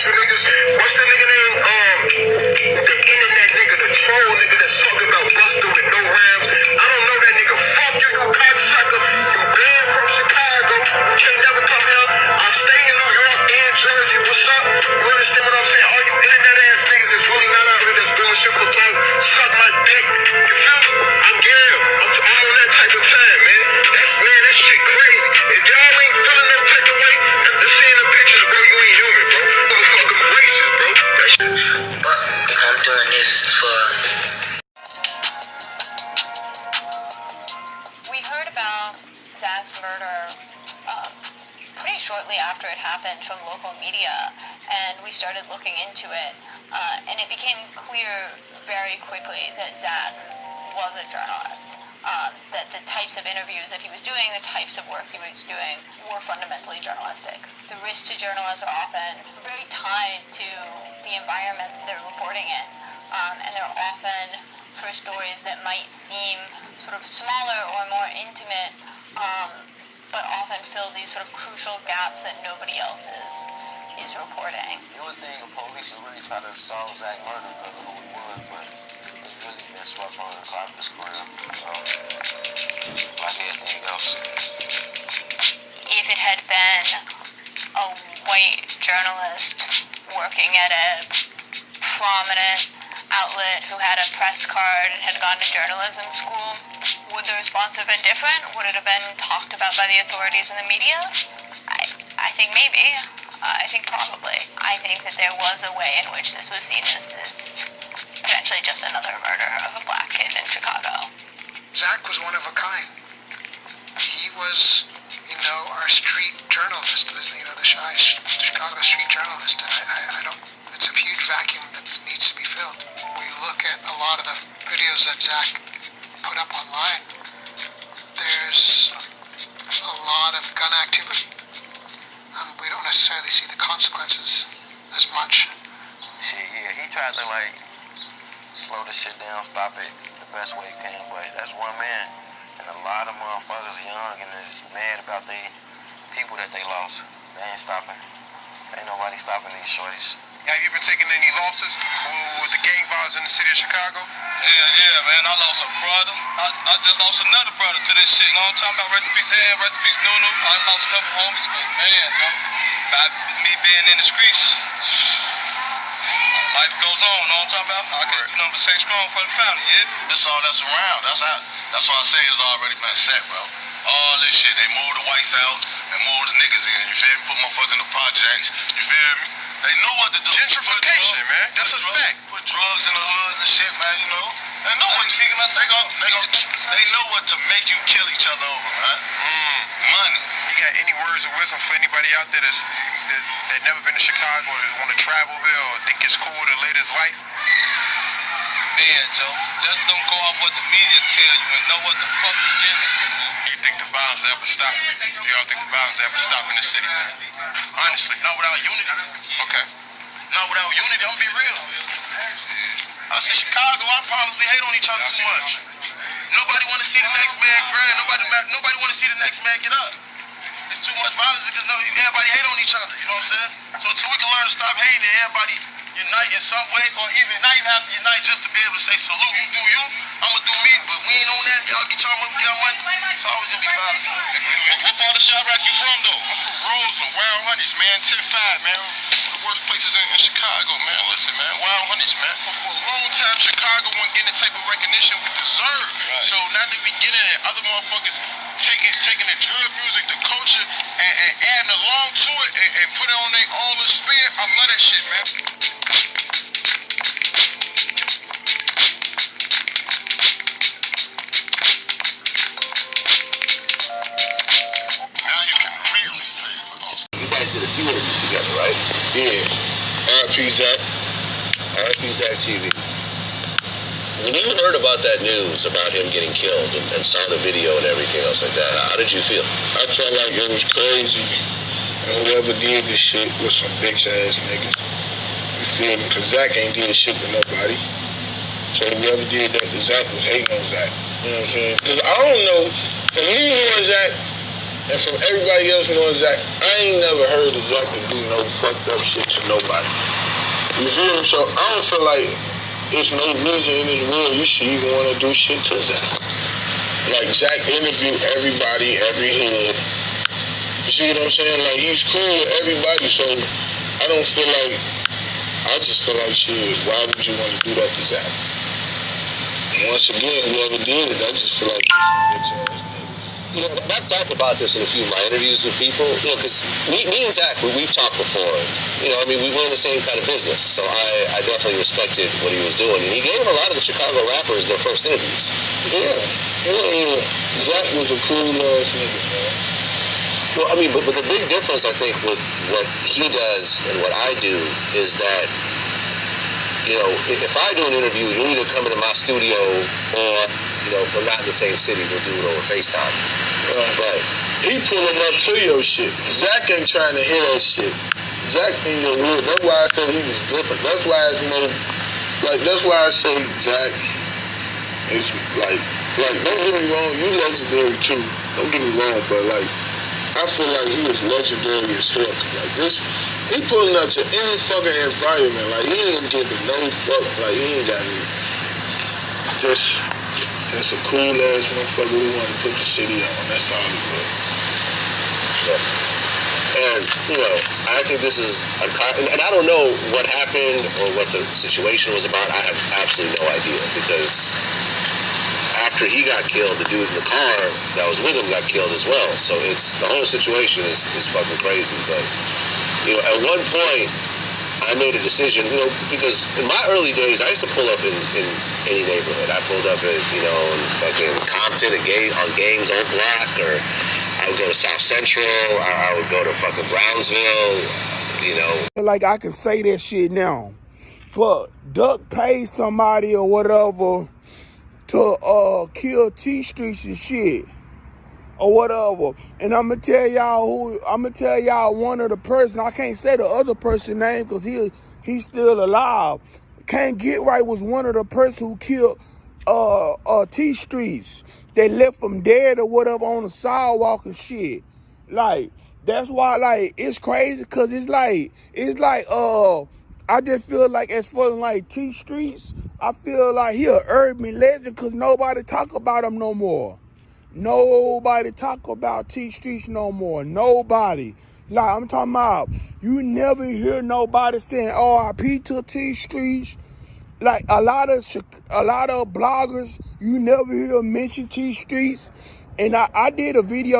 bunch of niggas. What's the nigga name? The internet nigga, the troll nigga that's talking about Buster with no rams. I don't know that nigga. Fuck you, you cocksucker. You banned from Chicago. You can't never come here. I stay in New York and Jersey. What's up? You understand what I'm saying? All you internet ass niggas that's really not out here that's doing shit for fun, suck my dick. You feel me? I'm Gary. I'm on that type of time, man. That shit crazy. If y'all ain't feeling that type of way, after seeing the pictures, bro, you ain't human, bro. Motherfucking racist, bro. That shit. But I'm doing this for... We heard about Zach's murder pretty shortly after it happened from local media, and we started looking into it, and it became clear very quickly that Zach was a journalist, that the types of interviews that he was doing, the types of work he was doing were fundamentally journalistic. The risks to journalists are often very tied to the environment that they're reporting in, and they're often for stories that might seem sort of smaller or more intimate, but often fill these sort of crucial gaps that nobody else is reporting. You would think the police would really try to solve Zach's murder because of who he was, but it's really been swept under the carpet for real. Like anything else. If it had been a white journalist working at a prominent outlet who had a press card and had gone to journalism school, would the response have been different? Would it have been talked about by the authorities and the media? I think maybe. I think probably. I think that there was a way in which this was seen as potentially just another murder of a black kid in Chicago. Zach was one of a kind. He was, our street journalist, the Chicago street journalist. I don't, it's a huge vacuum that needs to be filled. We look at a lot of the videos that Zach put up online, there's a lot of gun activity. We don't necessarily see the consequences as much. Shit, yeah, he tried to slow the shit down, stop it the best way he can, but that's one man. And a lot of motherfuckers young and is mad about the people that they lost. They ain't stopping. Ain't nobody stopping these shorties. Have you ever taken any losses with the gang violence in the city of Chicago? Yeah, man. I lost a brother. I just lost another brother to this shit. You know what I'm talking about? Rest in peace, rest in peace, Nunu. I lost a couple homies, but man, by me being in the streets, life goes on. You know what I'm talking about? I can, stay strong for the family, yeah? This is all that's around. That's why I say it's already been set, bro. All this shit. They moved the whites out and moved the niggas in. You feel me? Put motherfuckers in the projects. You feel me? They know what to do. Gentrification, man. That's a fact. Put drugs in the hood and shit, man, They know what they know what to make you kill each other over, man. Money. You got any words of wisdom for anybody out there that never been to Chicago or want to travel here or think it's cool to live this life? Man, Joe, just don't go off what the media tell you and know what the fuck you're getting into, man. You think the violence will ever stop? Do y'all think the violence will ever stop in the city, man? Honestly. Not without unity. Okay. Not without unity, I'm gonna be real. I see Chicago, I promise we hate on each other too much. Nobody wanna see the next man grind, nobody wanna see the next man get up. It's too much violence because everybody hate on each other, you know what I'm saying? So until we can learn to stop hating and everybody unite in some way, or even not even have to unite just to be able to say salute, you do you, I'ma do me, but we ain't on that, y'all get y'all money, get our money, it's always gonna be violence. What part of Chirac you from, though? I'm from Roseland, Wild Honeys, man, 10-5, man. One of the worst places in Chicago, man. Listen, man, Wild Honeys, man. But for a long time, Chicago wasn't getting the type of recognition we deserve. Right. So now that we getting it, other motherfuckers taking the drug music, the culture, and adding along to it, and putting on their own little spin, I love that shit, man. Did a few interviews together, right? Yeah. R.I.P. Zach. R.I.P. Zach TV. When you heard about that news about him getting killed and saw the video and everything else like that, how did you feel? I felt like it was crazy. And whoever did this shit was some bitch ass niggas. You feel me? Cause Zach ain't did shit to nobody. So whoever did that to Zach was hating on Zach. You know what I'm saying? Cause I don't know, for me who was Zach, And from everybody else knowing Zach, I ain't never heard of Zach to do no fucked up shit to nobody. You feel me? So I don't feel like there's no reason in this world you should even want to do shit to Zach. Like, Zach interviewed everybody, every hood. You see what I'm saying? Like, he's cool with everybody, so I don't feel like, I just feel like, shit, why would you want to do that to Zach? And once again, whoever did it, I just feel like bitch ass niggas. You know, I've talked about this in a few of my interviews with people, you know, because me and Zach, we've talked before. You know, I mean, we were in the same kind of business, so I definitely respected what he was doing. And he gave a lot of the Chicago rappers their first interviews. Yeah. Zach was a cool ass nigga, man. Well, I mean, but the big difference, I think, with what he does and what I do is that, you know, if I do an interview, you'll either come into my studio or, you know, if we're not in the same city, we'll do it over FaceTime. But he pulling up to your shit. Zach ain't trying to hear that shit. Zach in your wood. That's why I said he was different. That's why it's more, like, that's why I say Zach is like, don't get me wrong, you legendary too. Don't get me wrong, but like, I feel like he was legendary as hell. Like this, he pulling up to any fucking environment. Like, he ain't giving no fuck. Like, he ain't got any. Just a cool ass motherfucker who want to put the city on. That's all he was. So, and, you know, I think this is, and I don't know what happened or what the situation was about. I have absolutely no idea, because after he got killed, the dude in the car that was with him got killed as well. So it's, the whole situation is fucking crazy. But, you know, at one point, I made a decision, you know, because in my early days, I used to pull up in any neighborhood. I pulled up in, you know, in fucking Compton on Games Old Block, or I would go to South Central, I would go to fucking Brownsville, you know. Like, I can say that shit now, but Duck paid somebody or whatever to kill T Streets and shit or whatever. And I'm gonna tell y'all one of the person, I can't say the other person's name because he's still alive. Can't Get Right was one of the person who killed T Streets. They left him dead or whatever on the sidewalk and shit. Like, that's why, like, it's crazy, because it's like I just feel like, as far as like T Streets, I feel like he an urban legend because nobody talk about him no more. Nobody talk about T Streets no more. Nobody. Like, I'm talking about, you never hear nobody saying R.I.P. to T Streets. Like, a lot of bloggers, you never hear mention T Streets. And I did a video